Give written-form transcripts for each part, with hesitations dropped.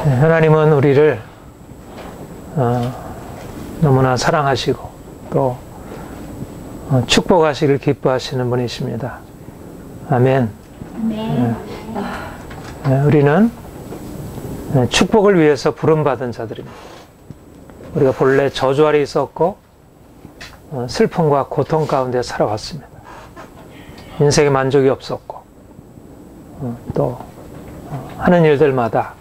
하나님은 우리를 너무나 사랑하시고 또 축복하시기를 기뻐하시는 분이십니다. 아멘. 우리는 축복을 위해서 부름받은 자들입니다. 우리가 본래 저주 아래 있었고 슬픔과 고통 가운데 살아왔습니다. 인생에 만족이 없었고 또 하는 일들마다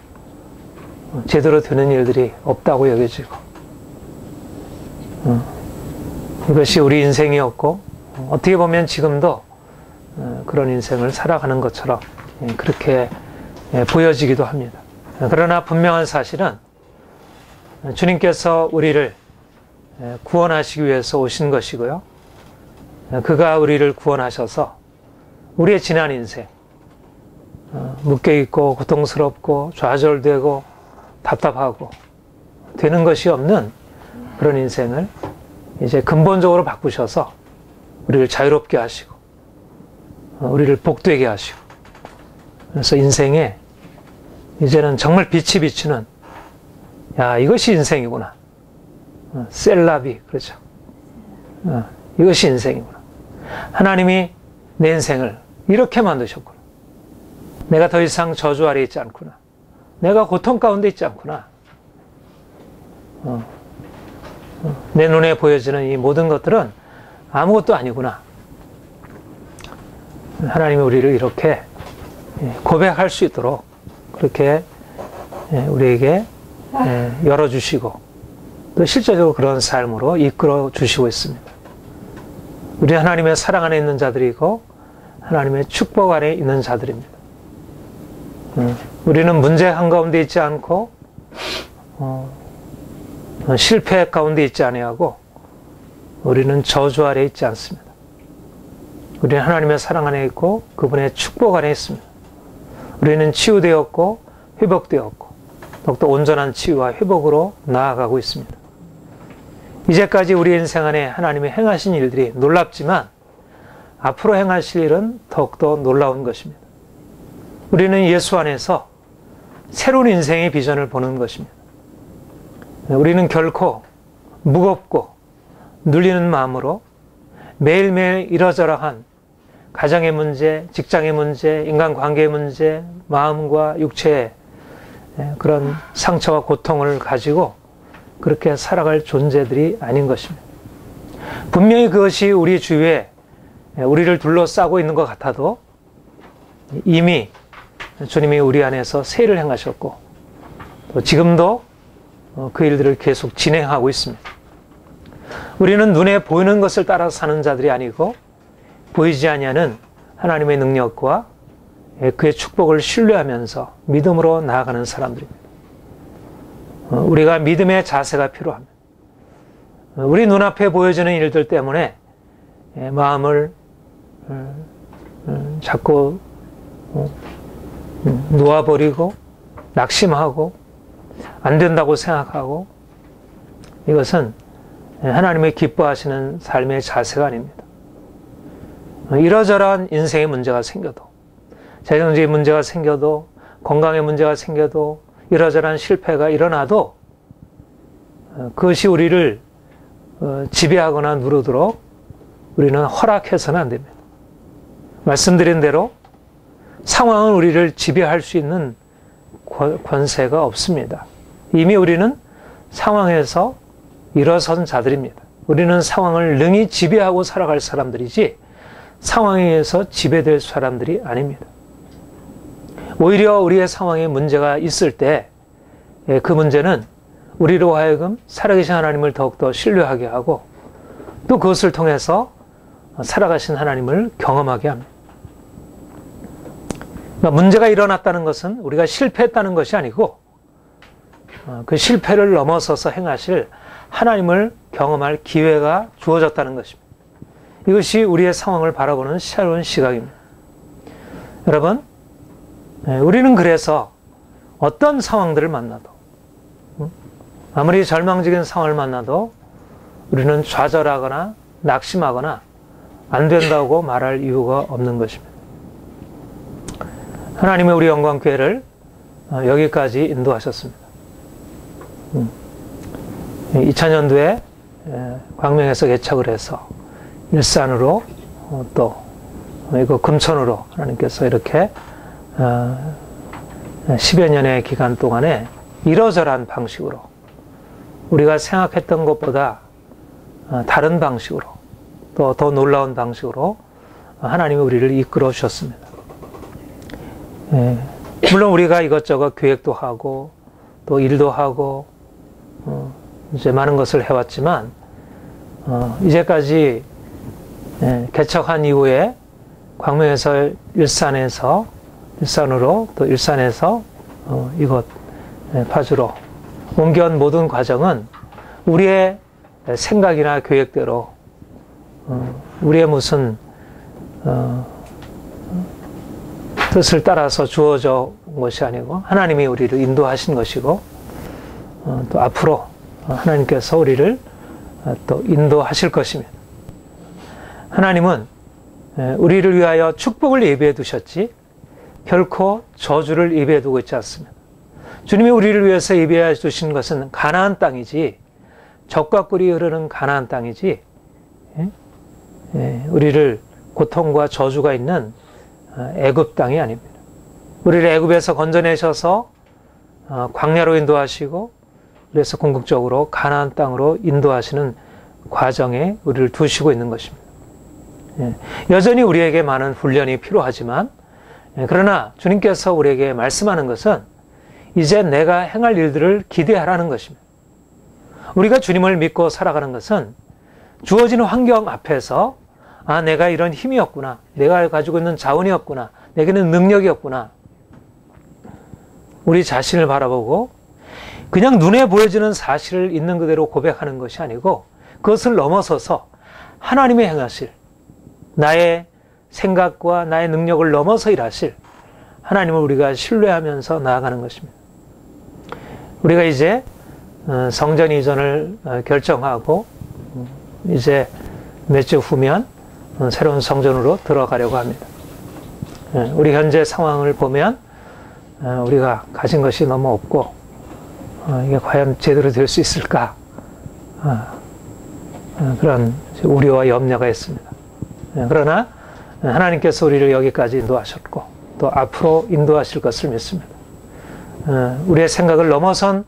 제대로 되는 일들이 없다고 여겨지고 이것이 우리 인생이었고 어떻게 보면 지금도 그런 인생을 살아가는 것처럼 그렇게 보여지기도 합니다. 그러나 분명한 사실은 주님께서 우리를 구원하시기 위해서 오신 것이고요. 그가 우리를 구원하셔서 우리의 지난 인생 묶여있고 고통스럽고 좌절되고 답답하고 되는 것이 없는 그런 인생을 이제 근본적으로 바꾸셔서 우리를 자유롭게 하시고 우리를 복되게 하시고 그래서 인생에 이제는 정말 빛이 비추는 이것이 인생이구나. 셀라비 그렇죠. 이것이 인생이구나. 하나님이 내 인생을 이렇게 만드셨구나. 내가 더 이상 저주 아래 있지 않구나. 내가 고통 가운데 있지 않구나. 내 눈에 보여지는 이 모든 것들은 아무것도 아니구나. 하나님이 우리를 이렇게 고백할 수 있도록 그렇게 우리에게 열어주시고 또 실제적으로 그런 삶으로 이끌어 주시고 있습니다. 우리 하나님의 사랑 안에 있는 자들이고 하나님의 축복 안에 있는 자들입니다. 우리는 문제 한가운데 있지 않고 실패 가운데 있지 아니하고 우리는 저주 아래 있지 않습니다. 우리는 하나님의 사랑 안에 있고 그분의 축복 안에 있습니다. 우리는 치유되었고 회복되었고 더욱더 온전한 치유와 회복으로 나아가고 있습니다. 이제까지 우리 인생 안에 하나님이 행하신 일들이 놀랍지만 앞으로 행하실 일은 더욱더 놀라운 것입니다. 우리는 예수 안에서 새로운 인생의 비전을 보는 것입니다. 우리는 결코 무겁고 눌리는 마음으로 매일매일 이러저러한 가정의 문제, 직장의 문제, 인간관계의 문제, 마음과 육체의 그런 상처와 고통을 가지고 그렇게 살아갈 존재들이 아닌 것입니다. 분명히 그것이 우리 주위에 우리를 둘러싸고 있는 것 같아도 이미 주님이 우리 안에서 새 일을 행하셨고 또 지금도 그 일들을 계속 진행하고 있습니다. 우리는 눈에 보이는 것을 따라 사는 자들이 아니고 보이지 아니하는 하나님의 능력과 그의 축복을 신뢰하면서 믿음으로 나아가는 사람들입니다. 우리가 믿음의 자세가 필요합니다. 우리 눈앞에 보여지는 일들 때문에 마음을 자꾸 놓아버리고 낙심하고 안 된다고 생각하고 이것은 하나님의 기뻐하시는 삶의 자세가 아닙니다. 이러저러한 인생의 문제가 생겨도 재정적인 문제가 생겨도 건강의 문제가 생겨도 이러저러한 실패가 일어나도 그것이 우리를 지배하거나 누르도록 우리는 허락해서는 안 됩니다. 말씀드린 대로 상황은 우리를 지배할 수 있는 권세가 없습니다. 이미 우리는 상황에서 일어선 자들입니다. 우리는 상황을 능히 지배하고 살아갈 사람들이지 상황에 의해서 지배될 사람들이 아닙니다. 오히려 우리의 상황에 문제가 있을 때 그 문제는 우리로 하여금 살아계신 하나님을 더욱더 신뢰하게 하고 또 그것을 통해서 살아가신 하나님을 경험하게 합니다. 그러니까 문제가 일어났다는 것은 우리가 실패했다는 것이 아니고 그 실패를 넘어서서 행하실 하나님을 경험할 기회가 주어졌다는 것입니다. 이것이 우리의 상황을 바라보는 새로운 시각입니다. 여러분, 우리는 그래서 어떤 상황들을 만나도 아무리 절망적인 상황을 만나도 우리는 좌절하거나 낙심하거나 안 된다고 말할 이유가 없는 것입니다. 하나님의 우리 영광교회를 여기까지 인도하셨습니다. 2000년도에 광명에서 개척을 해서 일산으로 또 이거 금천으로 하나님께서 이렇게 10여 년의 기간 동안에 이러저러한 방식으로 우리가 생각했던 것보다 다른 방식으로 또 더 놀라운 방식으로 하나님이 우리를 이끌어 주셨습니다. 물론 우리가 이것저것 계획도 하고 또 일도 하고 이제 많은 것을 해왔지만 이제까지 개척한 이후에 광명에서 일산으로 또 일산에서 이곳 파주로 옮겨온 모든 과정은 우리의 생각이나 계획대로 우리의 무슨 뜻을 따라서 주어져 온 것이 아니고 하나님이 우리를 인도하신 것이고 또 앞으로 하나님께서 우리를 또 인도하실 것입니다. 하나님은 우리를 위하여 축복을 예비해 두셨지 결코 저주를 예비해 두고 있지 않습니다. 주님이 우리를 위해서 예비해 두신 것은 가나안 땅이지 젖과 꿀이 흐르는 가나안 땅이지 우리를 고통과 저주가 있는 애굽 땅이 아닙니다. 우리를 애굽에서 건져내셔서 광야로 인도하시고 그래서 궁극적으로 가나안 땅으로 인도하시는 과정에 우리를 두시고 있는 것입니다. 여전히 우리에게 많은 훈련이 필요하지만 그러나 주님께서 우리에게 말씀하는 것은 이제 내가 행할 일들을 기대하라는 것입니다. 우리가 주님을 믿고 살아가는 것은 주어지는 환경 앞에서 내가 이런 힘이 없구나. 내가 가지고 있는 자원이 없구나. 내게는 능력이 없구나. 우리 자신을 바라보고 그냥 눈에 보여지는 사실을 있는 그대로 고백하는 것이 아니고 그것을 넘어서서 하나님의 행하실 나의 생각과 나의 능력을 넘어서 일하실 하나님을 우리가 신뢰하면서 나아가는 것입니다. 우리가 이제 성전 이전을 결정하고 이제 몇 주 후면 새로운 성전으로 들어가려고 합니다. 우리 현재 상황을 보면 우리가 가진 것이 너무 없고 이게 과연 제대로 될 수 있을까 그런 우려와 염려가 있습니다. 그러나 하나님께서 우리를 여기까지 인도하셨고 또 앞으로 인도하실 것을 믿습니다. 우리의 생각을 넘어선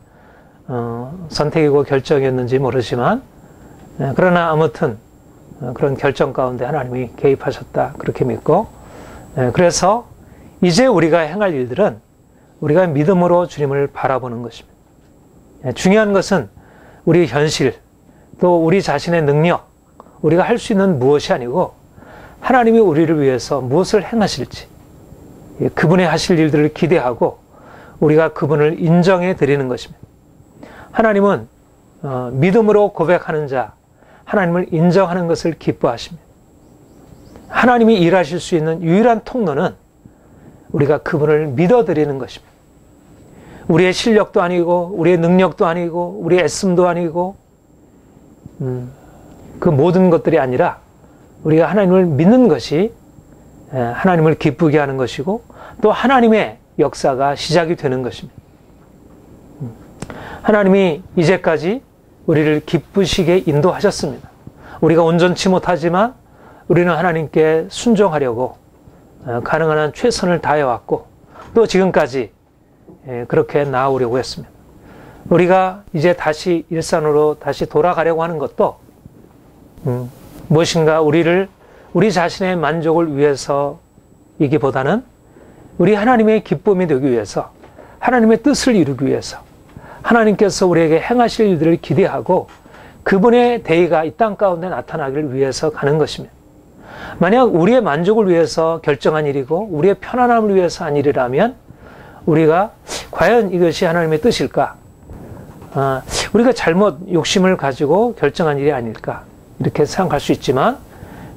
선택이고 결정이었는지 모르지만 그러나 아무튼 그런 결정 가운데 하나님이 개입하셨다 그렇게 믿고 그래서 이제 우리가 행할 일들은 우리가 믿음으로 주님을 바라보는 것입니다. 중요한 것은 우리 현실 또 우리 자신의 능력 우리가 할 수 있는 무엇이 아니고 하나님이 우리를 위해서 무엇을 행하실지 그분의 하실 일들을 기대하고 우리가 그분을 인정해 드리는 것입니다. 하나님은 믿음으로 고백하는 자 하나님을 인정하는 것을 기뻐하십니다. 하나님이 일하실 수 있는 유일한 통로는 우리가 그분을 믿어드리는 것입니다. 우리의 실력도 아니고 우리의 능력도 아니고 우리의 애씀도 아니고 그 모든 것들이 아니라 우리가 하나님을 믿는 것이 하나님을 기쁘게 하는 것이고 또 하나님의 역사가 시작이 되는 것입니다. 하나님이 이제까지 우리를 기쁘시게 인도하셨습니다. 우리가 온전치 못하지만 우리는 하나님께 순종하려고 가능한 한 최선을 다해왔고 또 지금까지 그렇게 나아오려고 했습니다. 우리가 이제 다시 일산으로 다시 돌아가려고 하는 것도 무엇인가 우리 자신의 만족을 위해서이기보다는 우리 하나님의 기쁨이 되기 위해서 하나님의 뜻을 이루기 위해서 하나님께서 우리에게 행하실 일들을 기대하고 그분의 대의가 이 땅 가운데 나타나기를 위해서 가는 것입니다. 만약 우리의 만족을 위해서 결정한 일이고 우리의 편안함을 위해서 한 일이라면 우리가 과연 이것이 하나님의 뜻일까? 우리가 잘못 욕심을 가지고 결정한 일이 아닐까? 이렇게 생각할 수 있지만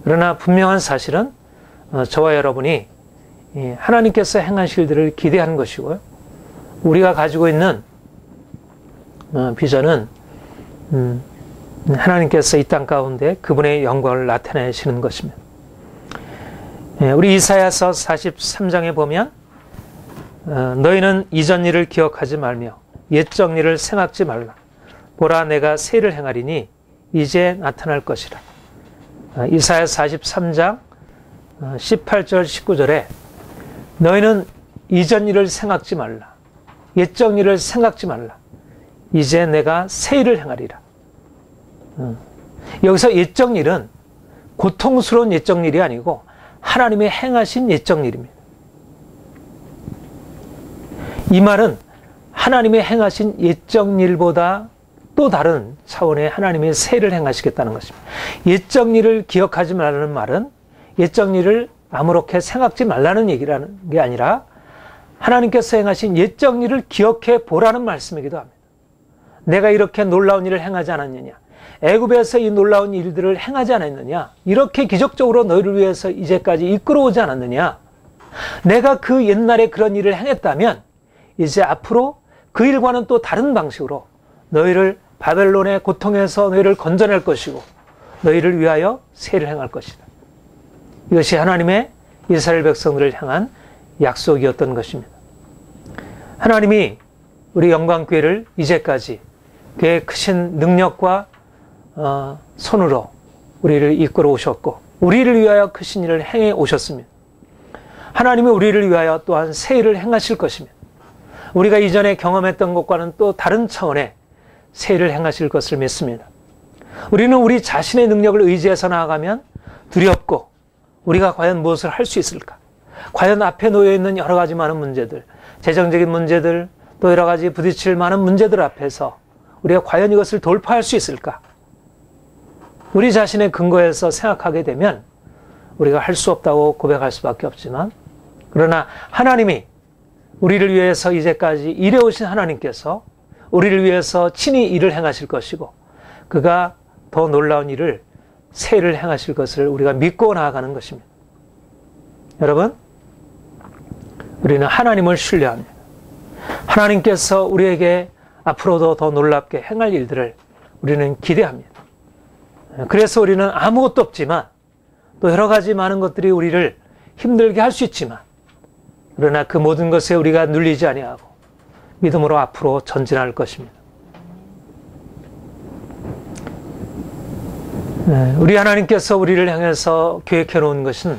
그러나 분명한 사실은 저와 여러분이 하나님께서 행하실 일들을 기대하는 것이고요. 우리가 가지고 있는 비전은 하나님께서 이 땅 가운데 그분의 영광을 나타내시는 것입니다. 우리 이사야서 43장에 보면 너희는 이전 일을 기억하지 말며 옛적 일을 생각지 말라. 보라, 내가 새 일을 행하리니 이제 나타날 것이라. 이사야 43장 18절 19절에 너희는 이전 일을 생각지 말라. 옛적 일을 생각지 말라. 이제 내가 새 일을 행하리라. 여기서 옛적 일은 고통스러운 옛적 일이 아니고 하나님이 행하신 옛적 일입니다. 이 말은 하나님이 행하신 옛적 일보다 또 다른 차원의 하나님의 새 일을 행하시겠다는 것입니다. 옛적 일을 기억하지 말라는 말은 옛적 일을 아무렇게 생각지 말라는 얘기라는 게 아니라 하나님께서 행하신 옛적 일을 기억해 보라는 말씀이기도 합니다. 내가 이렇게 놀라운 일을 행하지 않았느냐? 애굽에서 이 놀라운 일들을 행하지 않았느냐? 이렇게 기적적으로 너희를 위해서 이제까지 이끌어오지 않았느냐? 내가 그 옛날에 그런 일을 행했다면 이제 앞으로 그 일과는 또 다른 방식으로 너희를 바벨론의 고통에서 너희를 건져낼 것이고 너희를 위하여 새 일을 행할 것이다. 이것이 하나님의 이스라엘 백성들을 향한 약속이었던 것입니다. 하나님이 우리 영광교회를 이제까지 그의 크신 능력과 손으로 우리를 이끌어 오셨고 우리를 위하여 크신 일을 행해 오셨습니다. 하나님이 우리를 위하여 또한 새 일을 행하실 것입니다. 우리가 이전에 경험했던 것과는 또 다른 차원의 새 일을 행하실 것을 믿습니다. 우리는 우리 자신의 능력을 의지해서 나아가면 두렵고 우리가 과연 무엇을 할 수 있을까? 과연 앞에 놓여있는 여러 가지 많은 문제들, 재정적인 문제들, 또 여러 가지 부딪힐 많은 문제들 앞에서 우리가 과연 이것을 돌파할 수 있을까? 우리 자신의 근거에서 생각하게 되면 우리가 할 수 없다고 고백할 수밖에 없지만 그러나 하나님이 우리를 위해서 이제까지 일해오신 하나님께서 우리를 위해서 친히 일을 행하실 것이고 그가 더 놀라운 일을 새 일을 행하실 것을 우리가 믿고 나아가는 것입니다. 여러분, 우리는 하나님을 신뢰합니다. 하나님께서 우리에게 앞으로도 더 놀랍게 행할 일들을 우리는 기대합니다. 그래서 우리는 아무것도 없지만 또 여러 가지 많은 것들이 우리를 힘들게 할 수 있지만 그러나 그 모든 것에 우리가 눌리지 아니하고 믿음으로 앞으로 전진할 것입니다. 우리 하나님께서 우리를 향해서 계획해 놓은 것은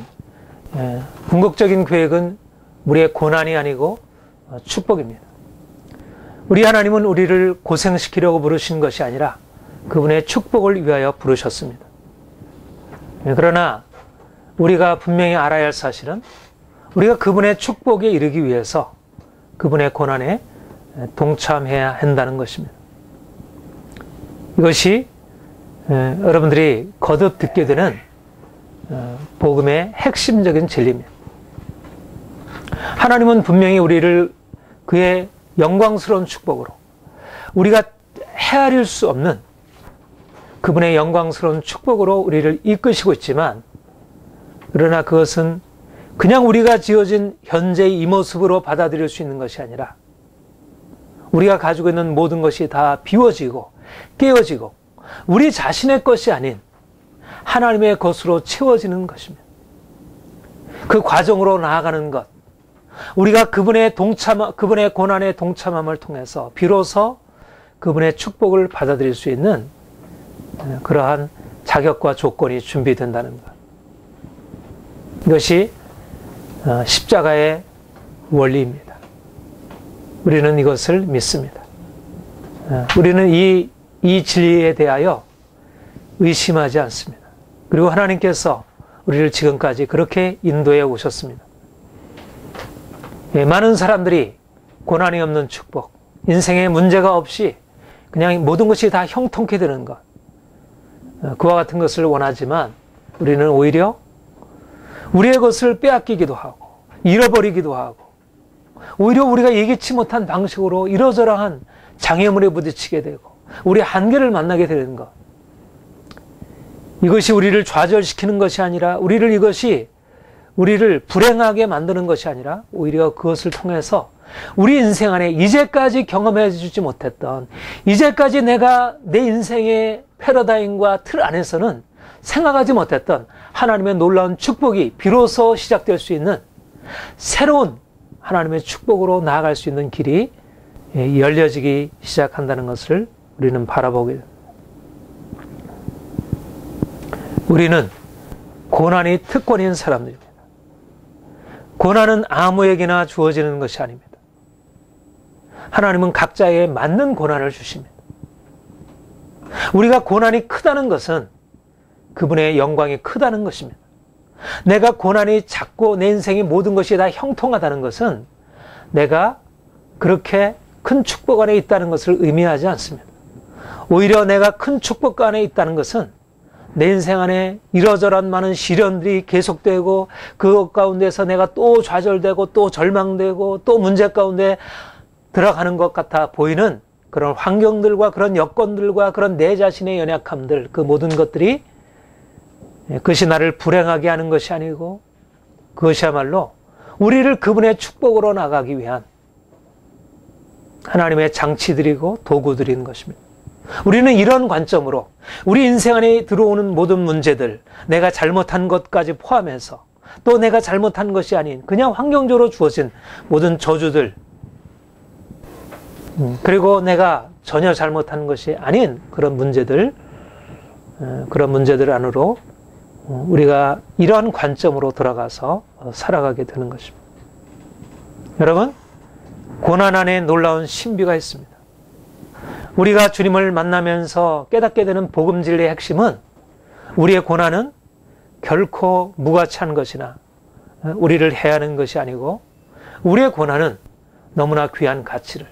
궁극적인 계획은 우리의 고난이 아니고 축복입니다. 우리 하나님은 우리를 고생시키려고 부르신 것이 아니라 그분의 축복을 위하여 부르셨습니다. 그러나 우리가 분명히 알아야 할 사실은 우리가 그분의 축복에 이르기 위해서 그분의 고난에 동참해야 한다는 것입니다. 이것이 여러분들이 거듭 듣게 되는 복음의 핵심적인 진리입니다. 하나님은 분명히 우리를 그의 영광스러운 축복으로 우리가 헤아릴 수 없는 그분의 영광스러운 축복으로 우리를 이끄시고 있지만 그러나 그것은 그냥 우리가 지어진 현재의 이 모습으로 받아들일 수 있는 것이 아니라 우리가 가지고 있는 모든 것이 다 비워지고 깨어지고 우리 자신의 것이 아닌 하나님의 것으로 채워지는 것입니다. 그 과정으로 나아가는 것, 우리가 그분의 고난에 동참함을 통해서 비로소 그분의 축복을 받아들일 수 있는 그러한 자격과 조건이 준비된다는 것. 이것이 십자가의 원리입니다. 우리는 이것을 믿습니다. 우리는 이 진리에 대하여 의심하지 않습니다. 그리고 하나님께서 우리를 지금까지 그렇게 인도해 오셨습니다. 많은 사람들이 고난이 없는 축복, 인생에 문제가 없이 그냥 모든 것이 다 형통케 되는 것, 그와 같은 것을 원하지만 우리는 오히려 우리의 것을 빼앗기기도 하고 잃어버리기도 하고 오히려 우리가 예기치 못한 방식으로 이러저러한 장애물에 부딪히게 되고 우리의 한계를 만나게 되는 것, 이것이 우리를 좌절시키는 것이 아니라 이것이 우리를 불행하게 만드는 것이 아니라 오히려 그것을 통해서 우리 인생 안에 이제까지 경험해 주지 못했던, 이제까지 내가 내 인생의 패러다임과 틀 안에서는 생각하지 못했던 하나님의 놀라운 축복이 비로소 시작될 수 있는 새로운 하나님의 축복으로 나아갈 수 있는 길이 열려지기 시작한다는 것을 우리는 바라보게 됩니다. 우리는 고난이 특권인 사람들입니다. 고난은 아무에게나 주어지는 것이 아닙니다. 하나님은 각자에 맞는 고난을 주십니다. 우리가 고난이 크다는 것은 그분의 영광이 크다는 것입니다. 내가 고난이 작고 내 인생의 모든 것이 다 형통하다는 것은 내가 그렇게 큰 축복 안에 있다는 것을 의미하지 않습니다. 오히려 내가 큰 축복 안에 있다는 것은 내 인생 안에 이러저러한 많은 시련들이 계속되고 그 가운데서 내가 또 좌절되고 또 절망되고 또 문제 가운데 들어가는 것 같아 보이는 그런 환경들과 그런 여건들과 그런 내 자신의 연약함들, 그 모든 것들이 그것이 나를 불행하게 하는 것이 아니고 그것이야말로 우리를 그분의 축복으로 나가기 위한 하나님의 장치들이고 도구들인 것입니다. 우리는 이런 관점으로 우리 인생 안에 들어오는 모든 문제들, 내가 잘못한 것까지 포함해서 또 내가 잘못한 것이 아닌 그냥 환경적으로 주어진 모든 저주들, 그리고 내가 전혀 잘못한 것이 아닌 그런 문제들 안으로 우리가 이러한 관점으로 들어가서 살아가게 되는 것입니다. 여러분, 고난 안에 놀라운 신비가 있습니다. 우리가 주님을 만나면서 깨닫게 되는 복음 진리의 핵심은 우리의 고난은 결코 무가치한 것이나 우리를 해하는 것이 아니고 우리의 고난은 너무나 귀한 가치를,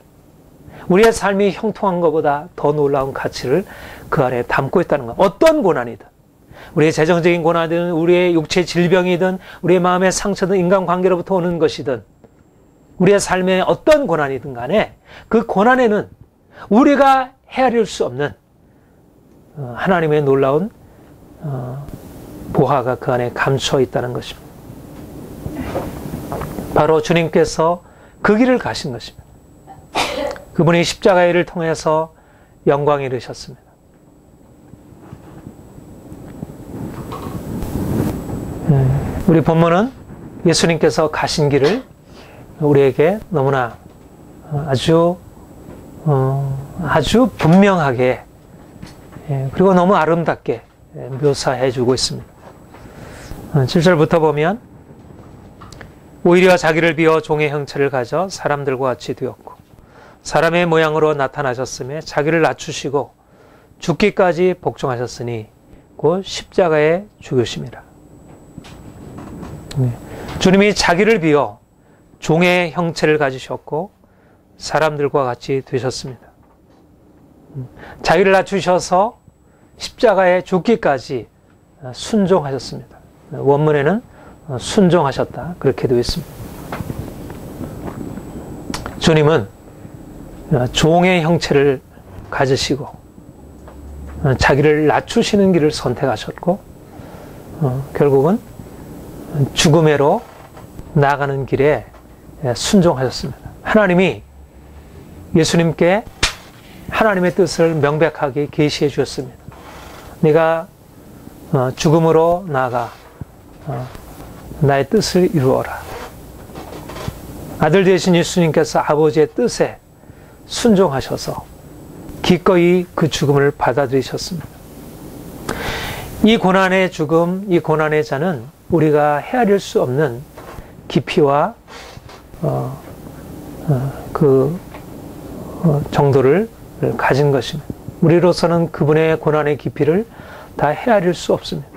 우리의 삶이 형통한 것보다 더 놀라운 가치를 그 안에 담고 있다는 것. 어떤 고난이든, 우리의 재정적인 고난이든, 우리의 육체 질병이든, 우리의 마음의 상처든, 인간관계로부터 오는 것이든, 우리의 삶의 어떤 고난이든 간에 그 고난에는 우리가 헤아릴 수 없는 하나님의 놀라운 보화가 그 안에 감춰 있다는 것입니다. 바로 주님께서 그 길을 가신 것입니다. 그분이 십자가의 일을 통해서 영광에 이르셨습니다. 우리 본문은 예수님께서 가신 길을 우리에게 너무나 아주 분명하게 그리고 너무 아름답게 묘사해 주고 있습니다. 7절부터 보면 오히려 자기를 비워 종의 형체를 가져 사람들과 같이 되었고 사람의 모양으로 나타나셨으며 자기를 낮추시고 죽기까지 복종하셨으니 곧 십자가에 죽으심이라. 주님이 자기를 비워 종의 형체를 가지셨고 사람들과 같이 되셨습니다. 자기를 낮추셔서 십자가에 죽기까지 순종하셨습니다. 원문에는 순종하셨다 그렇게 되어 있습니다. 주님은 종의 형체를 가지시고 자기를 낮추시는 길을 선택하셨고 결국은 죽음으로 나아가는 길에 순종하셨습니다. 하나님이 예수님께 하나님의 뜻을 명백하게 계시해 주셨습니다. 네가 죽음으로 나아가 나의 뜻을 이루어라. 아들 되신 예수님께서 아버지의 뜻에 순종하셔서 기꺼이 그 죽음을 받아들이셨습니다. 이 고난의 죽음, 이 고난의 잔은 우리가 헤아릴 수 없는 깊이와 정도를 가진 것입니다. 우리로서는 그분의 고난의 깊이를 다 헤아릴 수 없습니다.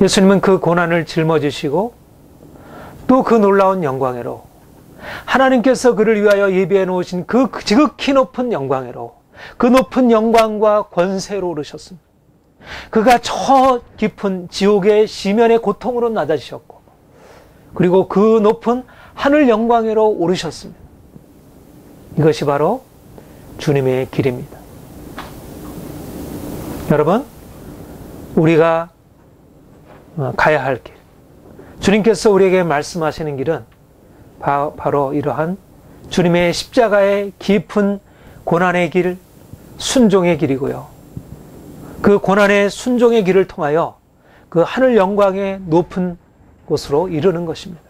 예수님은 그 고난을 짊어지시고 또 그 놀라운 영광으로 하나님께서 그를 위하여 예비해 놓으신 그 지극히 높은 영광으로 그 높은 영광과 권세로 오르셨습니다. 그가 저 깊은 지옥의 시면의 고통으로 낮아지셨고 그리고 그 높은 하늘 영광으로 오르셨습니다. 이것이 바로 주님의 길입니다. 여러분, 우리가 가야 할 길, 주님께서 우리에게 말씀하시는 길은 바로 이러한 주님의 십자가의 깊은 고난의 길, 순종의 길이고요. 그 고난의 순종의 길을 통하여 그 하늘 영광의 높은 곳으로 이르는 것입니다.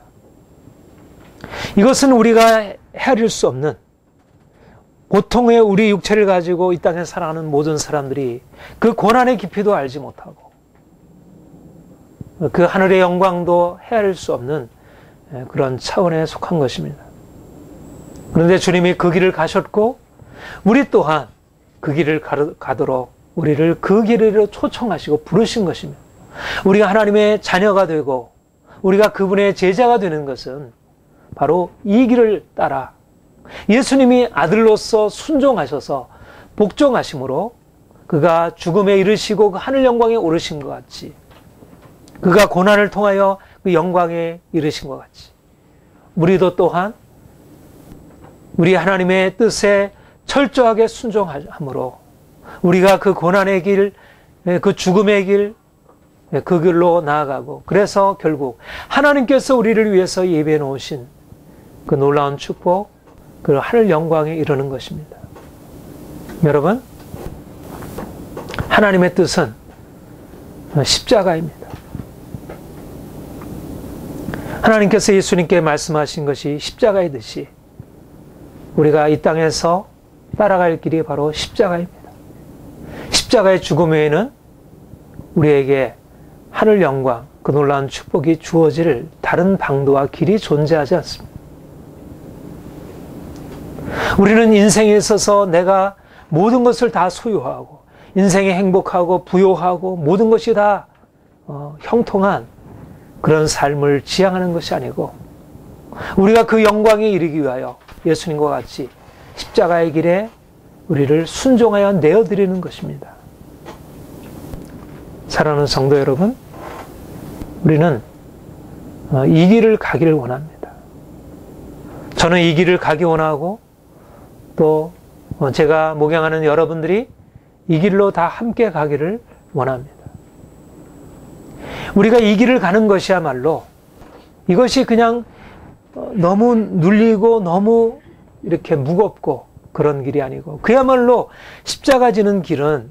이것은 우리가 헤아릴 수 없는, 보통의 우리 육체를 가지고 이 땅에 살아가는 모든 사람들이 그 고난의 깊이도 알지 못하고 그 하늘의 영광도 헤아릴 수 없는 그런 차원에 속한 것입니다. 그런데 주님이 그 길을 가셨고 우리 또한 그 길을 가도록 우리를 그 길으로 초청하시고 부르신 것입니다. 우리가 하나님의 자녀가 되고 우리가 그분의 제자가 되는 것은 바로 이 길을 따라 예수님이 아들로서 순종하셔서 복종하심으로 그가 죽음에 이르시고 그 하늘 영광에 오르신 것 같이, 그가 고난을 통하여 그 영광에 이르신 것 같이, 우리도 또한 우리 하나님의 뜻에 철저하게 순종함으로 우리가 그 고난의 길, 그 죽음의 길, 그 길로 나아가고, 그래서 결국 하나님께서 우리를 위해서 예배해 놓으신 그 놀라운 축복, 그 하늘 영광에 이르는 것입니다. 여러분, 하나님의 뜻은 십자가입니다. 하나님께서 예수님께 말씀하신 것이 십자가이듯이 우리가 이 땅에서 따라갈 길이 바로 십자가입니다. 십자가의 죽음 외에는 우리에게 하늘 영광, 그 놀라운 축복이 주어질 다른 방도와 길이 존재하지 않습니다. 우리는 인생에 있어서 내가 모든 것을 다 소유하고 인생에 행복하고 부요하고 모든 것이 다 형통한 그런 삶을 지향하는 것이 아니고, 우리가 그 영광에 이르기 위하여 예수님과 같이 십자가의 길에 우리를 순종하여 내어드리는 것입니다. 사랑하는 성도 여러분, 우리는 이 길을 가기를 원합니다. 저는 이 길을 가기 원하고, 또 제가 목양하는 여러분들이 이 길로 다 함께 가기를 원합니다. 우리가 이 길을 가는 것이야말로 이것이 그냥 너무 눌리고 너무 이렇게 무겁고 그런 길이 아니고, 그야말로 십자가 지는 길은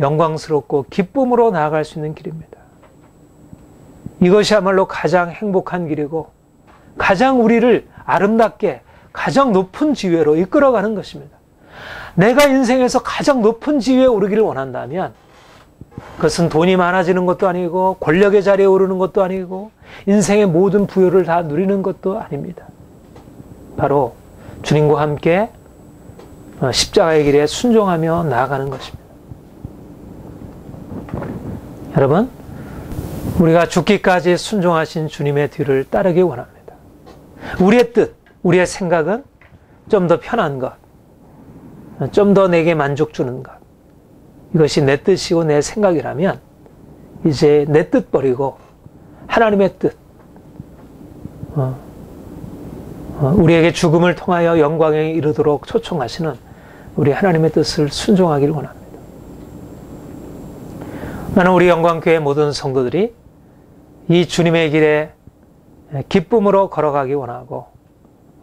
영광스럽고 기쁨으로 나아갈 수 있는 길입니다. 이것이야말로 가장 행복한 길이고 가장 우리를 아름답게 가장 높은 지위로 이끌어가는 것입니다. 내가 인생에서 가장 높은 지위에 오르기를 원한다면 그것은 돈이 많아지는 것도 아니고 권력의 자리에 오르는 것도 아니고 인생의 모든 부요를 다 누리는 것도 아닙니다. 바로 주님과 함께 십자가의 길에 순종하며 나아가는 것입니다. 여러분, 우리가 죽기까지 순종하신 주님의 뒤를 따르기 원합니다. 우리의 뜻, 우리의 생각은 좀 더 편한 것, 좀 더 내게 만족 주는 것, 이것이 내 뜻이고 내 생각이라면 이제 내 뜻 버리고 하나님의 뜻, 우리에게 죽음을 통하여 영광에 이르도록 초청하시는 우리 하나님의 뜻을 순종하기를 원합니다. 나는 우리 영광교회 모든 성도들이 이 주님의 길에 기쁨으로 걸어가기 원하고,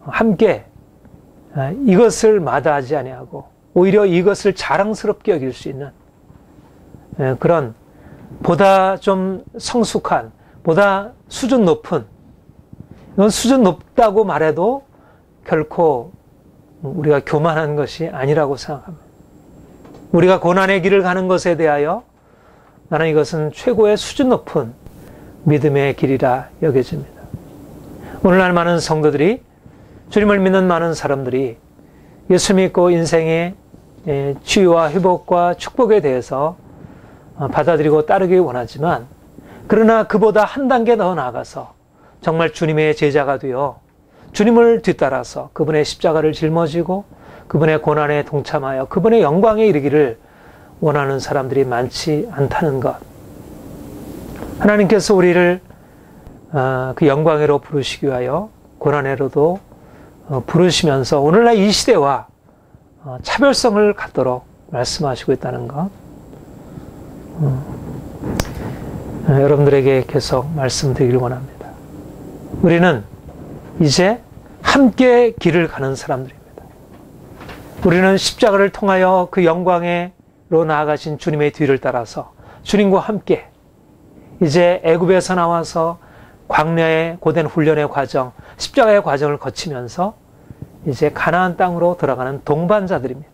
함께 이것을 마다하지 아니하고 오히려 이것을 자랑스럽게 여길 수 있는 그런 보다 좀 성숙한, 보다 수준 높은, 이건 수준 높다고 말해도 결코 우리가 교만한 것이 아니라고 생각합니다. 우리가 고난의 길을 가는 것에 대하여 나는 이것은 최고의 수준 높은 믿음의 길이라 여겨집니다. 오늘날 많은 성도들이, 주님을 믿는 많은 사람들이 예수 믿고 인생의 치유와 회복과 축복에 대해서 받아들이고 따르기 원하지만, 그러나 그보다 한 단계 더 나아가서 정말 주님의 제자가 되어 주님을 뒤따라서 그분의 십자가를 짊어지고 그분의 고난에 동참하여 그분의 영광에 이르기를 원하는 사람들이 많지 않다는 것. 하나님께서 우리를 그 영광으로 부르시기 위하여 고난으로도 부르시면서 오늘날 이 시대와 차별성을 갖도록 말씀하시고 있다는 것, 여러분들에게 계속 말씀드리길 원합니다. 우리는 이제 함께 길을 가는 사람들입니다. 우리는 십자가를 통하여 그 영광으로 나아가신 주님의 뒤를 따라서 주님과 함께 이제 애굽에서 나와서 광야의 고된 훈련의 과정, 십자가의 과정을 거치면서 이제 가나안 땅으로 들어가는 동반자들입니다.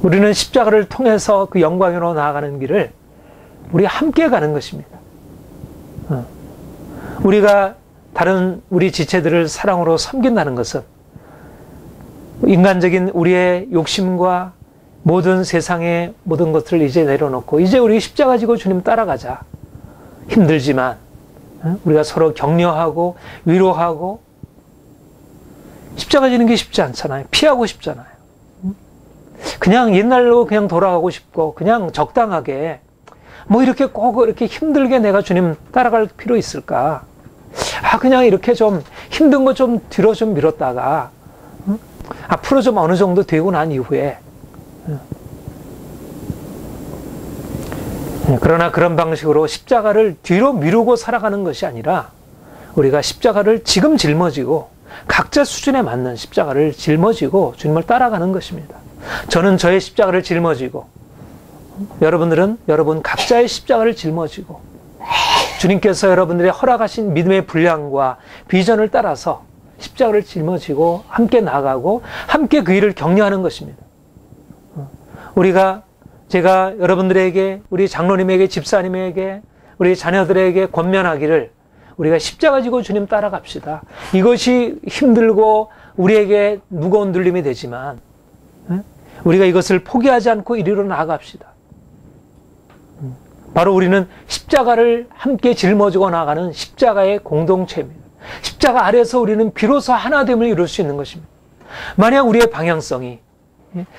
우리는 십자가를 통해서 그 영광으로 나아가는 길을 우리 함께 가는 것입니다. 우리가 다른 우리 지체들을 사랑으로 섬긴다는 것은 인간적인 우리의 욕심과 모든 세상의 모든 것들을 이제 내려놓고 이제 우리 십자가 지고 주님 따라가자. 힘들지만 우리가 서로 격려하고 위로하고 십자가 지는 게 쉽지 않잖아요. 피하고 싶잖아요. 그냥 옛날로 그냥 돌아가고 싶고 그냥 적당하게 뭐 이렇게 꼭 이렇게 힘들게 내가 주님 따라갈 필요 있을까? 그냥 이렇게 좀 힘든 거 좀 뒤로 좀 미뤘다가 앞으로 좀 어느 정도 되고 난 이후에 그러나 그런 방식으로 십자가를 뒤로 미루고 살아가는 것이 아니라 우리가 십자가를 지금 짊어지고 각자 수준에 맞는 십자가를 짊어지고 주님을 따라가는 것입니다. 저는 저의 십자가를 짊어지고 여러분들은 여러분 각자의 십자가를 짊어지고 주님께서 여러분들의 허락하신 믿음의 분량과 비전을 따라서 십자가를 짊어지고 함께 나가고 함께 그 일을 격려하는 것입니다. 제가 여러분들에게 우리 장로님에게 집사님에게 우리 자녀들에게 권면하기를 우리가 십자가 지고 주님 따라갑시다. 이것이 힘들고 우리에게 무거운 눌림이 되지만 우리가 이것을 포기하지 않고 이리로 나아갑시다. 바로 우리는 십자가를 함께 짊어지고 나가는 십자가의 공동체입니다. 십자가 아래서 우리는 비로소 하나됨을 이룰 수 있는 것입니다. 만약 우리의 방향성이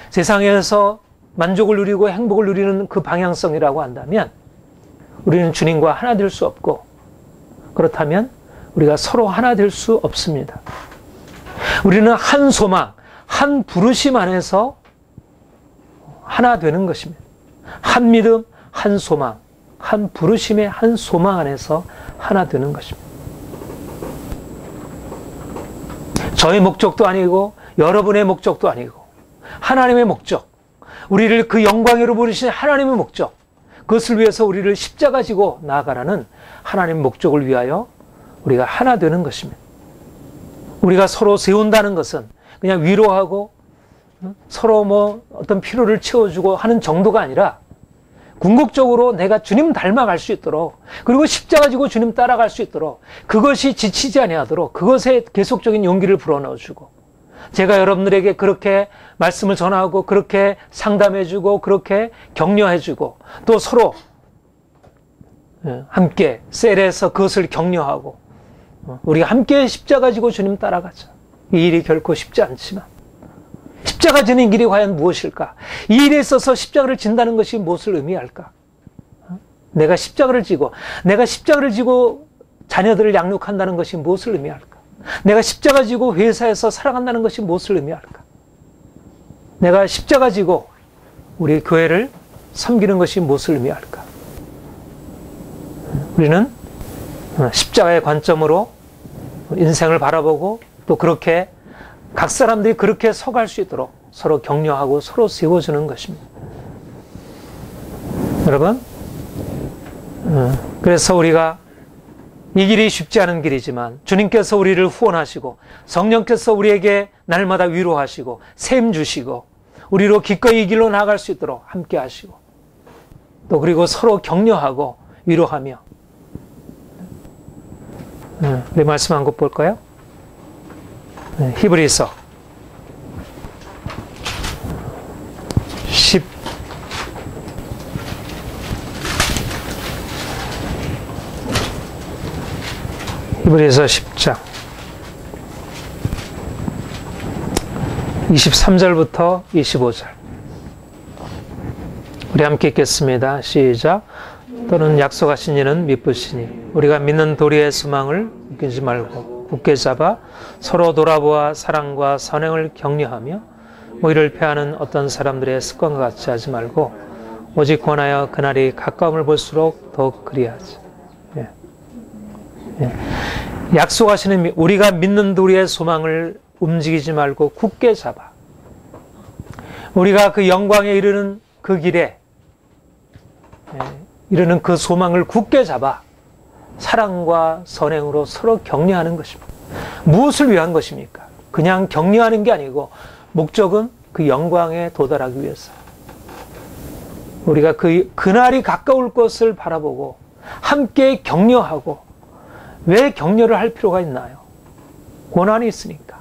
세상에서 만족을 누리고 행복을 누리는 그 방향성이라고 한다면 우리는 주님과 하나 될 수 없고 그렇다면 우리가 서로 하나 될 수 없습니다. 우리는 한 소망, 한 부르심 안에서 하나 되는 것입니다. 한 믿음, 한 소망, 한 부르심의 한 소망 안에서 하나 되는 것입니다. 저의 목적도 아니고 여러분의 목적도 아니고 하나님의 목적, 우리를 그 영광으로 부르신 하나님의 목적, 그것을 위해서 우리를 십자가 지고 나아가라는 하나님의 목적을 위하여 우리가 하나 되는 것입니다. 우리가 서로 세운다는 것은 그냥 위로하고 서로 뭐 어떤 필요를 채워주고 하는 정도가 아니라 궁극적으로 내가 주님 닮아갈 수 있도록 그리고 십자가 지고 주님 따라갈 수 있도록 그것이 지치지 아니하도록 그것에 계속적인 용기를 불어넣어주고 제가 여러분들에게 그렇게 말씀을 전하고 그렇게 상담해주고 그렇게 격려해주고 또 서로 함께 셀에서 그것을 격려하고 우리가 함께 십자가 지고 주님 따라가자. 이 일이 결코 쉽지 않지만 십자가 지는 길이 과연 무엇일까? 이 일에 있어서 십자가를 진다는 것이 무엇을 의미할까? 내가 십자가를 지고 자녀들을 양육한다는 것이 무엇을 의미할까? 내가 십자가 지고 회사에서 살아간다는 것이 무엇을 의미할까? 내가 십자가 지고 우리 교회를 섬기는 것이 무엇을 의미할까? 우리는 십자가의 관점으로 인생을 바라보고 또 그렇게 각 사람들이 그렇게 서갈 수 있도록 서로 격려하고 서로 세워주는 것입니다. 여러분, 그래서 우리가 이 길이 쉽지 않은 길이지만 주님께서 우리를 후원하시고 성령께서 우리에게 날마다 위로하시고 셈 주시고 우리로 기꺼이 이 길로 나아갈 수 있도록 함께 하시고 또 그리고 서로 격려하고 위로하며 우리 말씀 한 곳 볼까요? 히브리서 10 히브리서 10장 23절부터 25절 우리 함께 읽겠습니다. 시작. 또는 약속하신 이는 미쁘시니 우리가 믿는 도리의 소망을 웃기지 말고 굳게 잡아 서로 돌아보아 사랑과 선행을 격려하며 오히려 패하는 어떤 사람들의 습관과 같이 하지 말고 오직 권하여 그날이 가까움을 볼수록 더욱 그리하지. 약속하시는 우리가 믿는 도리의 소망을 움직이지 말고 굳게 잡아 우리가 그 영광에 이르는 그 길에 이르는 그 소망을 굳게 잡아 사랑과 선행으로 서로 격려하는 것입니다. 무엇을 위한 것입니까? 그냥 격려하는 게 아니고 목적은 그 영광에 도달하기 위해서. 우리가 그날이 가까울 것을 바라보고 함께 격려하고, 왜 격려를 할 필요가 있나요? 고난이 있으니까.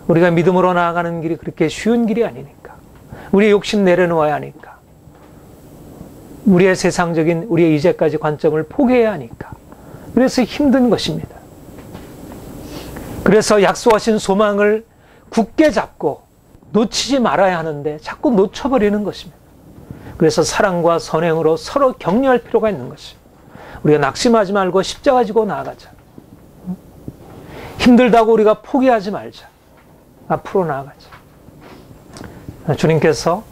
우리가 믿음으로 나아가는 길이 그렇게 쉬운 길이 아니니까. 우리의 욕심 내려놓아야 하니까. 우리의 세상적인 우리의 이제까지 관점을 포기해야 하니까. 그래서 힘든 것입니다. 그래서 약속하신 소망을 굳게 잡고 놓치지 말아야 하는데 자꾸 놓쳐버리는 것입니다. 그래서 사랑과 선행으로 서로 격려할 필요가 있는 것입니다. 우리가 낙심하지 말고 십자가 지고 나아가자. 힘들다고 우리가 포기하지 말자. 앞으로 나아가자. 주님께서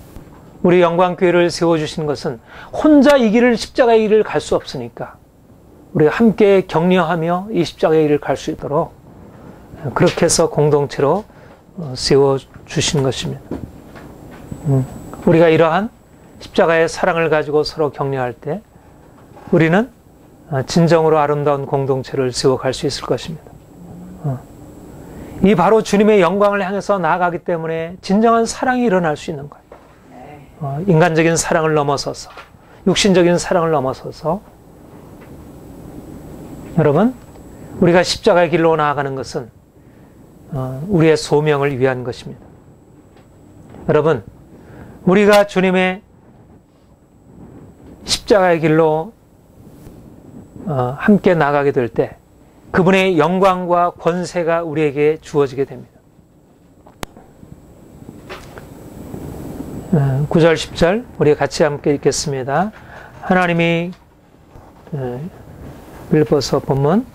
우리 영광교회를 세워주신 것은 혼자 이 길을, 십자가의 길을 갈 수 없으니까 우리가 함께 격려하며 이 십자가의 길을 갈 수 있도록 그렇게 해서 공동체로 세워주신 것입니다. 우리가 이러한 십자가의 사랑을 가지고 서로 격려할 때 우리는 진정으로 아름다운 공동체를 세워갈 수 있을 것입니다. 이 바로 주님의 영광을 향해서 나아가기 때문에 진정한 사랑이 일어날 수 있는 거예요. 인간적인 사랑을 넘어서서, 육신적인 사랑을 넘어서서. 여러분, 우리가 십자가의 길로 나아가는 것은 우리의 소명을 위한 것입니다. 여러분, 우리가 주님의 십자가의 길로 함께 나가게 될 때 그분의 영광과 권세가 우리에게 주어지게 됩니다. 9절 10절 우리 같이 함께 읽겠습니다. 하나님이 빌립보서 본문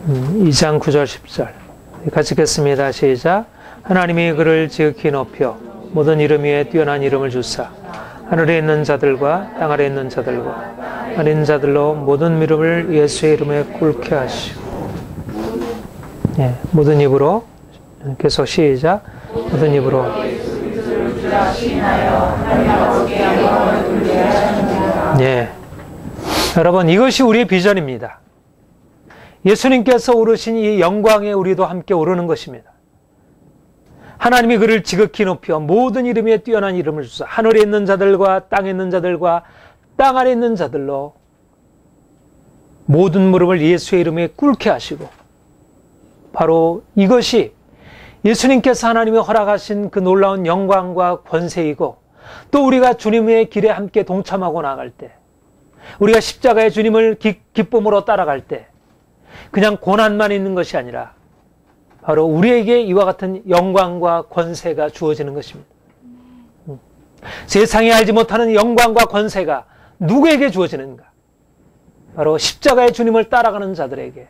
2장 9절 10절 같이 읽겠습니다. 시작. 하나님이 그를 지극히 높여 모든 이름 위에 뛰어난 이름을 주사 하늘에 있는 자들과 땅 아래에 있는 자들과 아닌 자들로 모든 이름을 예수의 이름에 꿇게 하시고, 모든 입으로 계속 시작. 모든 입으로 여러분, 이것이 우리의 비전입니다. 예수님께서 오르신 이 영광에 우리도 함께 오르는 것입니다. 하나님이 그를 지극히 높여 모든 이름 위에 뛰어난 이름을 주사 하늘에 있는 자들과 땅에 있는 자들과 땅 아래에 있는 자들로 모든 무릎을 예수의 이름에 꿇게 하시고, 바로 이것이 예수님께서 하나님이 허락하신 그 놀라운 영광과 권세이고, 또 우리가 주님의 길에 함께 동참하고 나갈 때, 우리가 십자가의 주님을 기쁨으로 따라갈 때 그냥 고난만 있는 것이 아니라 바로 우리에게 이와 같은 영광과 권세가 주어지는 것입니다. 세상이 알지 못하는 영광과 권세가 누구에게 주어지는가? 바로 십자가의 주님을 따라가는 자들에게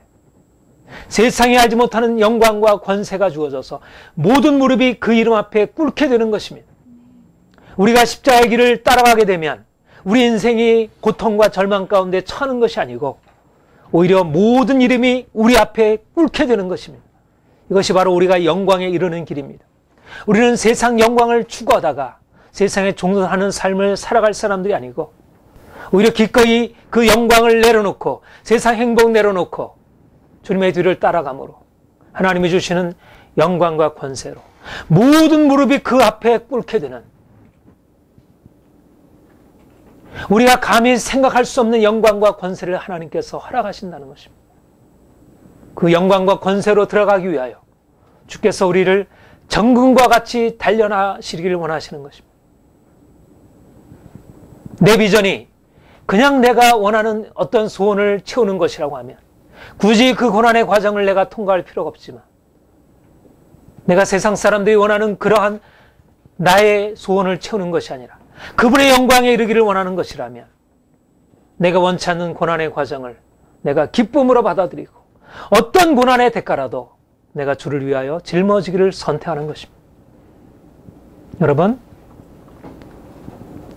세상이 알지 못하는 영광과 권세가 주어져서 모든 무릎이 그 이름 앞에 꿇게 되는 것입니다. 우리가 십자가의 길을 따라가게 되면 우리 인생이 고통과 절망 가운데 처하는 것이 아니고 오히려 모든 이름이 우리 앞에 꿇게 되는 것입니다. 이것이 바로 우리가 영광에 이르는 길입니다. 우리는 세상 영광을 추구하다가 세상에 종전하는 삶을 살아갈 사람들이 아니고 오히려 기꺼이 그 영광을 내려놓고 세상 행복 내려놓고 주님의 뒤를 따라가므로 하나님이 주시는 영광과 권세로 모든 무릎이 그 앞에 꿇게 되는, 우리가 감히 생각할 수 없는 영광과 권세를 하나님께서 허락하신다는 것입니다. 그 영광과 권세로 들어가기 위하여 주께서 우리를 정금과 같이 단련하시기를 원하시는 것입니다. 내 비전이 그냥 내가 원하는 어떤 소원을 채우는 것이라고 하면 굳이 그 고난의 과정을 내가 통과할 필요가 없지만, 내가 세상 사람들이 원하는 그러한 나의 소원을 채우는 것이 아니라 그분의 영광에 이르기를 원하는 것이라면 내가 원치 않는 고난의 과정을 내가 기쁨으로 받아들이고 어떤 고난의 대가라도 내가 주를 위하여 짊어지기를 선택하는 것입니다. 여러분,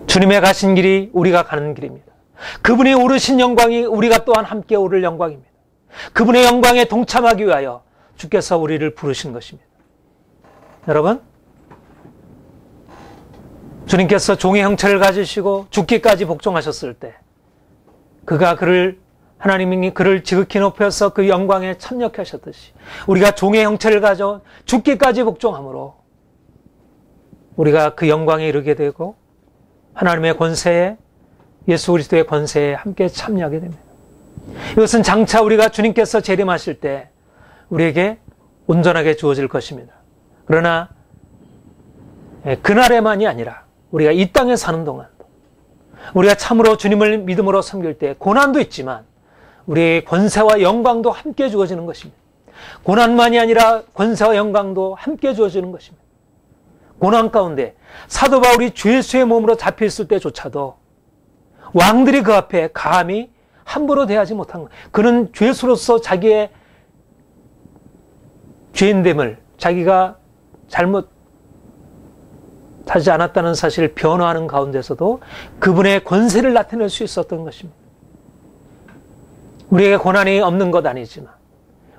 주님의 가신 길이 우리가 가는 길입니다. 그분이 오르신 영광이 우리가 또한 함께 오를 영광입니다. 그분의 영광에 동참하기 위하여 주께서 우리를 부르신 것입니다. 여러분, 주님께서 종의 형체를 가지시고 죽기까지 복종하셨을 때 그가 그를 하나님이 그를 지극히 높여서 그 영광에 참여하셨듯이 우리가 종의 형체를 가져 죽기까지 복종함으로 우리가 그 영광에 이르게 되고 하나님의 권세에, 예수 그리스도의 권세에 함께 참여하게 됩니다. 이것은 장차 우리가 주님께서 재림하실 때 우리에게 온전하게 주어질 것입니다. 그러나 그날에만이 아니라 우리가 이 땅에 사는 동안도 우리가 참으로 주님을 믿음으로 섬길 때 고난도 있지만 우리의 권세와 영광도 함께 주어지는 것입니다. 고난만이 아니라 권세와 영광도 함께 주어지는 것입니다. 고난 가운데 사도 바울이 주 예수의 몸으로 잡혔을 때조차도 왕들이 그 앞에 감히 함부로 대하지 못한 것. 그는 죄수로서 자기의 죄인됨을 자기가 잘못하지 않았다는 사실을 변호하는 가운데서도 그분의 권세를 나타낼 수 있었던 것입니다. 우리에게 고난이 없는 것 아니지만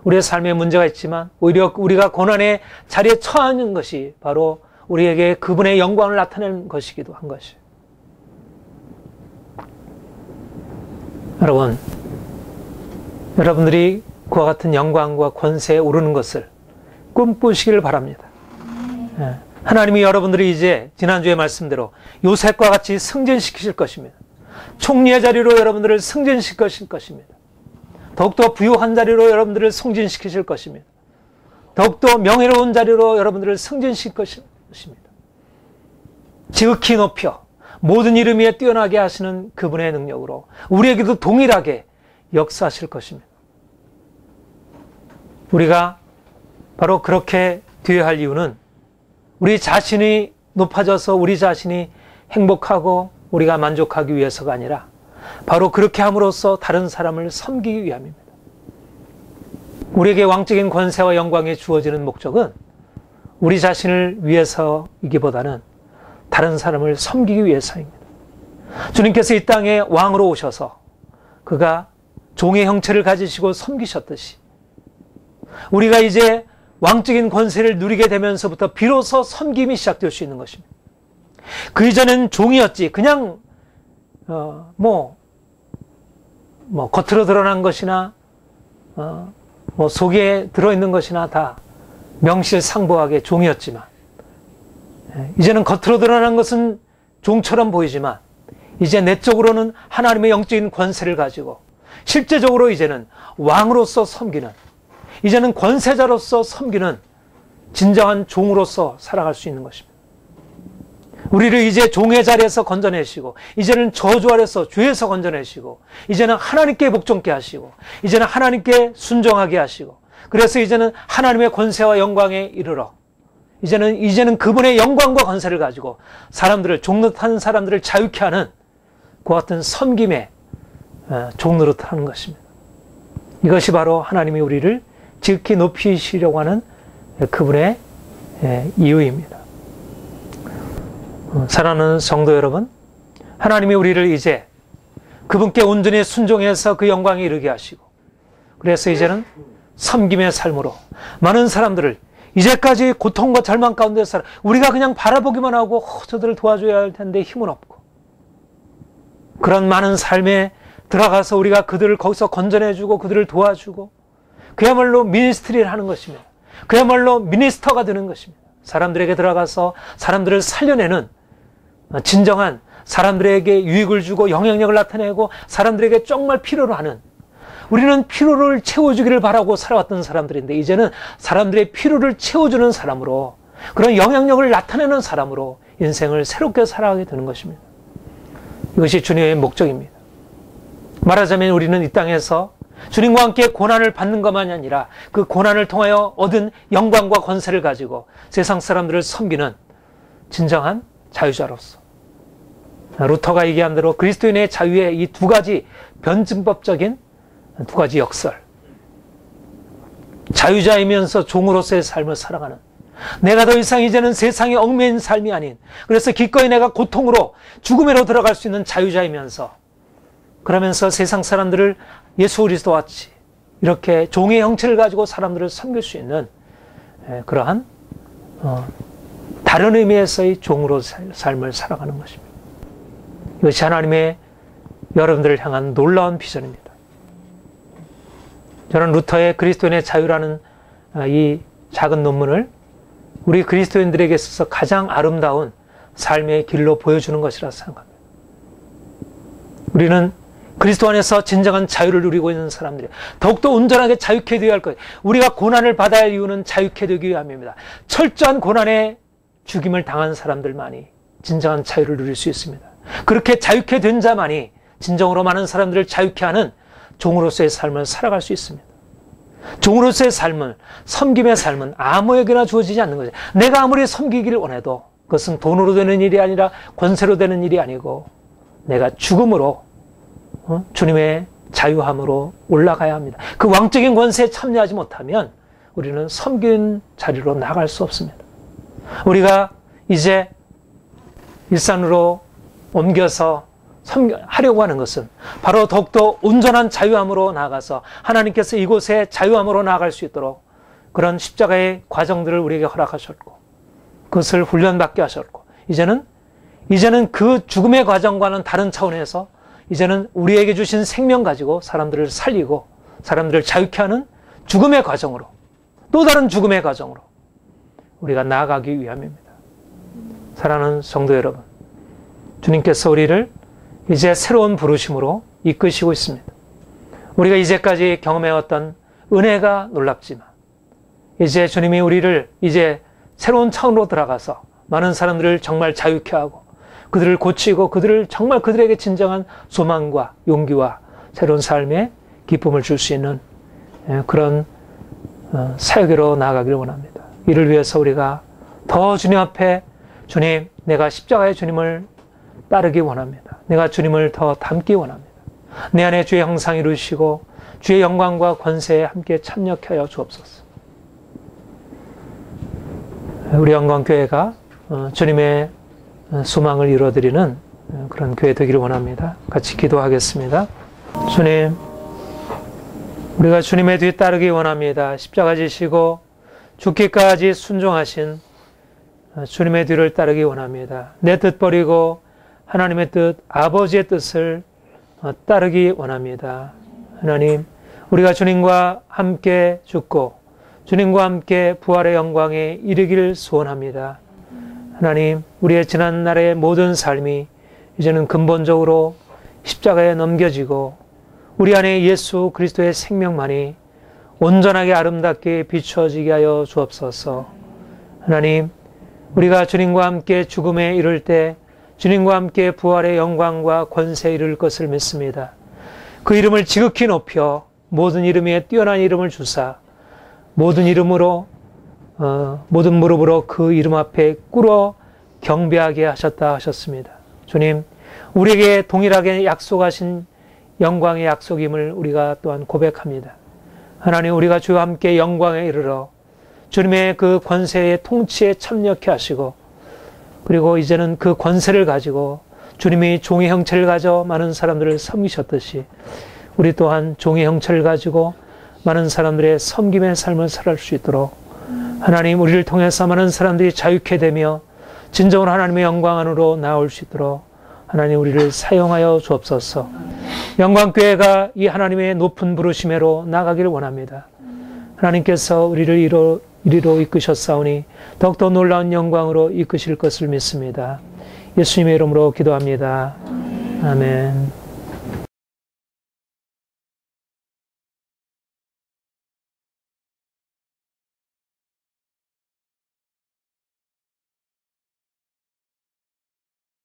우리의 삶에 문제가 있지만 오히려 우리가 고난의 자리에 처하는 것이 바로 우리에게 그분의 영광을 나타내는 것이기도 한 것이에요. 여러분들이 그와 같은 영광과 권세에 오르는 것을 꿈꾸시기를 바랍니다. 하나님이 여러분들이 이제 지난주에 말씀대로 요셉과 같이 승진시키실 것입니다. 총리의 자리로 여러분들을 승진시키실 것입니다. 더욱더 부유한 자리로 여러분들을 승진시키실 것입니다. 더욱더 명예로운 자리로 여러분들을 승진시킬 것입니다. 지극히 높여 모든 이름 위에 뛰어나게 하시는 그분의 능력으로 우리에게도 동일하게 역사하실 것입니다. 우리가 바로 그렇게 되어야 할 이유는 우리 자신이 높아져서 우리 자신이 행복하고 우리가 만족하기 위해서가 아니라 바로 그렇게 함으로써 다른 사람을 섬기기 위함입니다. 우리에게 왕적인 권세와 영광이 주어지는 목적은 우리 자신을 위해서이기보다는 다른 사람을 섬기기 위해서입니다. 주님께서 이 땅에 왕으로 오셔서 그가 종의 형체를 가지시고 섬기셨듯이 우리가 이제 왕적인 권세를 누리게 되면서부터 비로소 섬김이 시작될 수 있는 것입니다. 그 이전엔 종이었지 그냥 겉으로 드러난 것이나 속에 들어있는 것이나 다 명실상부하게 종이었지만 이제는 겉으로 드러난 것은 종처럼 보이지만 이제 내적으로는 하나님의 영적인 권세를 가지고 실제적으로 이제는 왕으로서 섬기는, 이제는 권세자로서 섬기는 진정한 종으로서 살아갈 수 있는 것입니다. 우리를 이제 종의 자리에서 건져내시고 이제는 저주 아래서 죄에서 건져내시고 이제는 하나님께 복종케 하시고 이제는 하나님께 순종하게 하시고 그래서 이제는 하나님의 권세와 영광에 이르러 이제는 그분의 영광과 권세를 가지고 사람들을 종노릇하는 사람들을 자유케 하는 그 같은 섬김의 종노릇하는 것입니다. 이것이 바로 하나님이 우리를 지극히 높이시려고 하는 그분의 이유입니다. 사랑하는 성도 여러분, 하나님이 우리를 이제 그분께 온전히 순종해서 그 영광에 이르게 하시고 그래서 이제는 섬김의 삶으로 많은 사람들을 이제까지 고통과 절망 가운데 살아 우리가 그냥 바라보기만 하고 저들을 도와줘야 할 텐데 힘은 없고 그런 많은 삶에 들어가서 우리가 그들을 거기서 건져내주고 그들을 도와주고 그야말로 미니스트리를 하는 것입니다. 그야말로 미니스터가 되는 것입니다. 사람들에게 들어가서 사람들을 살려내는 진정한 사람들에게 유익을 주고 영향력을 나타내고 사람들에게 정말 필요로 하는, 우리는 필요를 채워주기를 바라고 살아왔던 사람들인데 이제는 사람들의 필요를 채워주는 사람으로, 그런 영향력을 나타내는 사람으로 인생을 새롭게 살아가게 되는 것입니다. 이것이 주님의 목적입니다. 말하자면 우리는 이 땅에서 주님과 함께 고난을 받는 것만이 아니라 그 고난을 통하여 얻은 영광과 권세를 가지고 세상 사람들을 섬기는 진정한 자유자로서, 루터가 얘기한 대로 그리스도인의 자유의 이 두 가지 변증법적인 두 가지 역설, 자유자이면서 종으로서의 삶을 살아가는, 내가 더 이상 이제는 세상에 얽매인 삶이 아닌, 그래서 기꺼이 내가 고통으로 죽음으로 들어갈 수 있는 자유자이면서, 그러면서 세상 사람들을 예수 그리스도와 같이 이렇게 종의 형체를 가지고 사람들을 섬길 수 있는 그러한 다른 의미에서의 종으로 삶을 살아가는 것입니다. 이것이 하나님의 여러분들을 향한 놀라운 비전입니다. 저는 루터의 그리스도인의 자유라는 이 작은 논문을 우리 그리스도인들에게 있어서 가장 아름다운 삶의 길로 보여주는 것이라 생각합니다. 우리는 그리스도 안에서 진정한 자유를 누리고 있는 사람들이 더욱더 온전하게 자유케 되어야 할 것. 우리가 고난을 받아야 할 이유는 자유케 되기 위함입니다. 철저한 고난에 죽임을 당한 사람들만이 진정한 자유를 누릴 수 있습니다. 그렇게 자유케 된 자만이 진정으로 많은 사람들을 자유케 하는 종으로서의 삶을 살아갈 수 있습니다. 종으로서의 삶은, 섬김의 삶은 아무에게나 주어지지 않는 거죠. 내가 아무리 섬기기를 원해도 그것은 돈으로 되는 일이 아니라 권세로 되는 일이 아니고 내가 죽음으로 주님의 자유함으로 올라가야 합니다. 그 왕적인 권세에 참여하지 못하면 우리는 섬긴 자리로 나갈 수 없습니다. 우리가 이제 일산으로 옮겨서 하려고 하는 것은 바로 더욱더 온전한 자유함으로 나아가서 하나님께서 이곳에 자유함으로 나아갈 수 있도록 그런 십자가의 과정들을 우리에게 허락하셨고 그것을 훈련받게 하셨고 이제는 그 죽음의 과정과는 다른 차원에서 이제는 우리에게 주신 생명 가지고 사람들을 살리고 사람들을 자유케 하는 죽음의 과정으로 또 다른 죽음의 과정으로 우리가 나아가기 위함입니다. 사랑하는 성도 여러분, 주님께서 우리를 이제 새로운 부르심으로 이끄시고 있습니다. 우리가 이제까지 경험해왔던 은혜가 놀랍지만 이제 주님이 우리를 이제 새로운 차원으로 들어가서 많은 사람들을 정말 자유케 하고 그들을 고치고 그들을 정말 그들에게 진정한 소망과 용기와 새로운 삶의 기쁨을 줄 수 있는 그런 사역으로 나아가기를 원합니다. 이를 위해서 우리가 더 주님 앞에 주님, 내가 십자가의 주님을 따르기 원합니다. 내가 주님을 더 닮기 원합니다. 내 안에 주의 형상 이루시고 주의 영광과 권세에 함께 참여케 하여 주옵소서. 우리 영광교회가 주님의 소망을 이루어드리는 그런 교회 되기를 원합니다. 같이 기도하겠습니다. 주님, 우리가 주님의 뒤 따르기 원합니다. 십자가 지시고 죽기까지 순종하신 주님의 뒤를 따르기 원합니다. 내 뜻 버리고 하나님의 뜻, 아버지의 뜻을 따르기 원합니다. 하나님, 우리가 주님과 함께 죽고 주님과 함께 부활의 영광에 이르기를 소원합니다. 하나님, 우리의 지난날의 모든 삶이 이제는 근본적으로 십자가에 넘겨지고 우리 안에 예수 그리스도의 생명만이 온전하게 아름답게 비추어지게 하여 주옵소서. 하나님, 우리가 주님과 함께 죽음에 이를 때 주님과 함께 부활의 영광과 권세에 이를 것을 믿습니다. 그 이름을 지극히 높여 모든 이름 위에 뛰어난 이름을 주사 모든 이름으로 모든 무릎으로 그 이름 앞에 꿇어 경배하게 하셨다 하셨습니다. 주님, 우리에게 동일하게 약속하신 영광의 약속임을 우리가 또한 고백합니다. 하나님, 우리가 주와 함께 영광에 이르러 주님의 그 권세의 통치에 참여케 하시고 그리고 이제는 그 권세를 가지고 주님이 종의 형체를 가져 많은 사람들을 섬기셨듯이 우리 또한 종의 형체를 가지고 많은 사람들의 섬김의 삶을 살아갈 수 있도록 하나님, 우리를 통해서 많은 사람들이 자유케 되며 진정으로 하나님의 영광 안으로 나올 수 있도록 하나님, 우리를 사용하여 주옵소서. 영광교회가 이 하나님의 높은 부르심으로 나가기를 원합니다. 하나님께서 우리를 이리로 이끄셨사오니 더욱더 놀라운 영광으로 이끄실 것을 믿습니다. 예수님의 이름으로 기도합니다. 아멘.